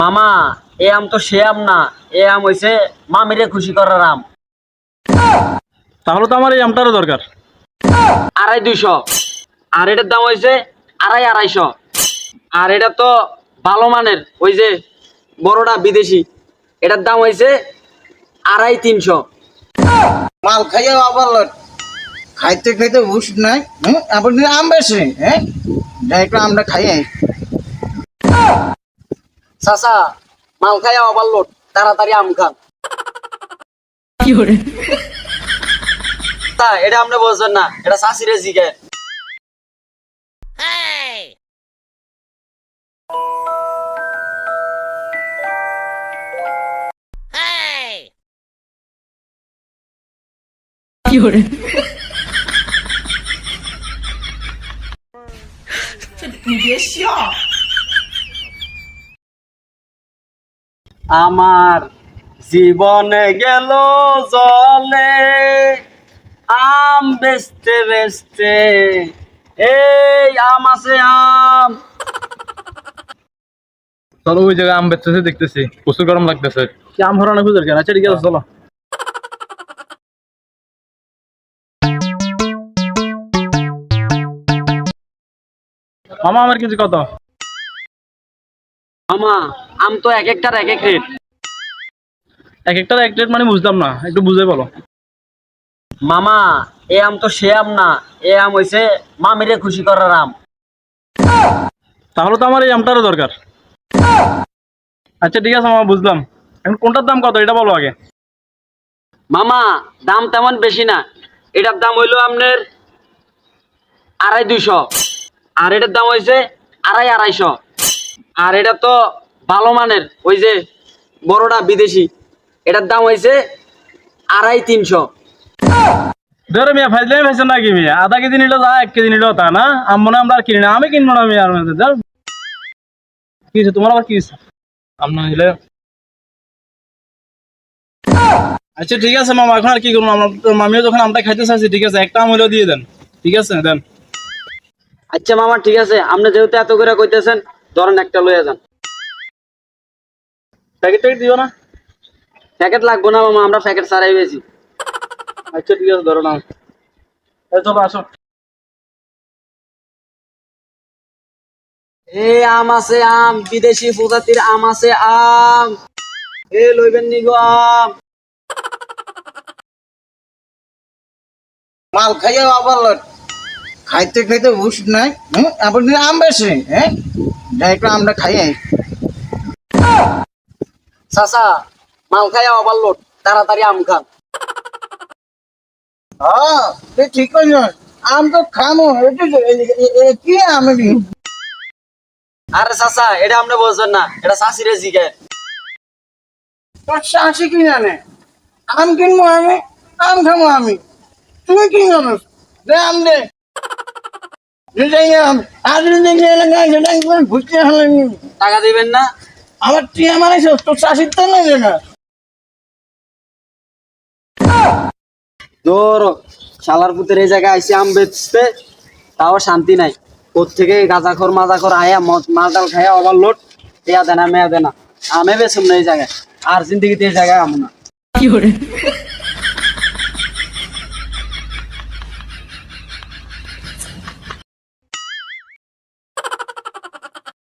মামা এ আম তো সে আম না, এ আম হইছে মামিরে খুশি করার আম। তাহলে তো আমার এই আমটারও দরকার। 250, আর এটার দাম হইছে 250। আর এটা তো ভালো মানের, ওই যে বড়টা বিদেশি, এটার দাম হইছে 350। মাল খাইয়া আবার খাইতে খাইতে হুশ নাই। আপনি আম বেছে একটু আমরা খাই। চাচা মাল খাইয়া ওভারলোড, তাড়াতাড়ি আম খান। তা এটা আপনি বলছেন না, এটা চাষিরে জিগায়। আমার জীবনে গেল জলে আম বেচতে বেচতে, এই আম আছে আম। চলো ওই জায়গায় আম বেচতেছে, দেখতেছি প্রচুর গরম লাগতেছে। কি আম হরানো খুঁজে কেন? আচ্ছা ঠিক আছে চলো। মামা আমার কিছু কত? মামা আম তো এক একটার এক এক রেট। এক একটার এক রেট মানে বুঝলাম না, একটু বুঝে বলো। মামা এ আম তো সে আম না, এ আম হইছে মামিরে খুশি করার আম। তাহলে তো আমার এই আমটারও দরকার। আচ্ছা ঠিক আছে মামা, বুঝলাম। এখন কোনটার দাম কত এটা বলো আগে। মামা দাম তেমন বেশি না, এটার দাম হইলো আপনার 250, আর এটার দাম হইছে 250। আর এটা তো ভালো মানের, ওই যে বড়টা বিদেশি, এটার দাম হইছে 350। ধরো মিয়া ফাইজলামি ফাইছেন নাকি মিয়া? আধা কেজি নিলো যা, 1 কেজি নিলো তা না। আম মনে হয় আমরা আর কিনি না, আমি কিনবো না মিয়া। আর যাও। কি হয়েছে তোমার, আবার কি হয়েছে? আম না নিলে আচ্ছা ঠিক আছে মামা, এখন আর কি করবো? মামিও যখন আমটা খাইতে চাইছি, ঠিক আছে একটা আম হইলেও দিয়ে দেন। ঠিক আছে দেন। আচ্ছা মামা ঠিক আছে, আপনি যেহেতু এত করে কইতেছেন, ধরেন একটা লইয়া যান। প্যাকেট ট্যাকেট দিও না? প্যাকেট লাগবো না মামা, আমরা প্যাকেট ছাড়াই বেশি। আচ্ছা ঠিক আছে ধরো না। এই চলো আসো। এ আম আছে আম, বিদেশি প্রজাতির আম আছে আম, এ লইবেন নি গো আম। মাল খাইয়া আবার খাইতে খাইতে হুশ নাই। আপনি আম বেছে একটু আমরা খাই। চাচা মাল খাইয়া ওভারলোড, তাড়াতাড়ি আম খান। হ্যাঁ তুই ঠিক করিস। আম তো খামো, কি আম? আরে চাচা এটা আপনি বলছেন না, এটা চাষিরে জিগায়। তোর শাশি কি জানে আম কিনবো আমি? আম খাবো আমি? তুমি কি জানো? দে আম দে। আর দেখি এলাকায় সেটা ঘুরতে হলেন। টাকা দিবেন না? আমার টিয়া মারাইছ, তোর চাষির তো নেই দেখা। ধরো শালার পুতের এই জায়গায় আইসি আম বেচতে, তাও শান্তি নাই। কোত্থেকে গাঁজাখোর মাজাখোর আয়া মালটাল খাইয়া ওভারলোড, দেয়া দেনা মেয়া দেনা। আমে বেচুম না এই জায়গায়, আর জিন্দিগিতে এই জায়গায় আমো না।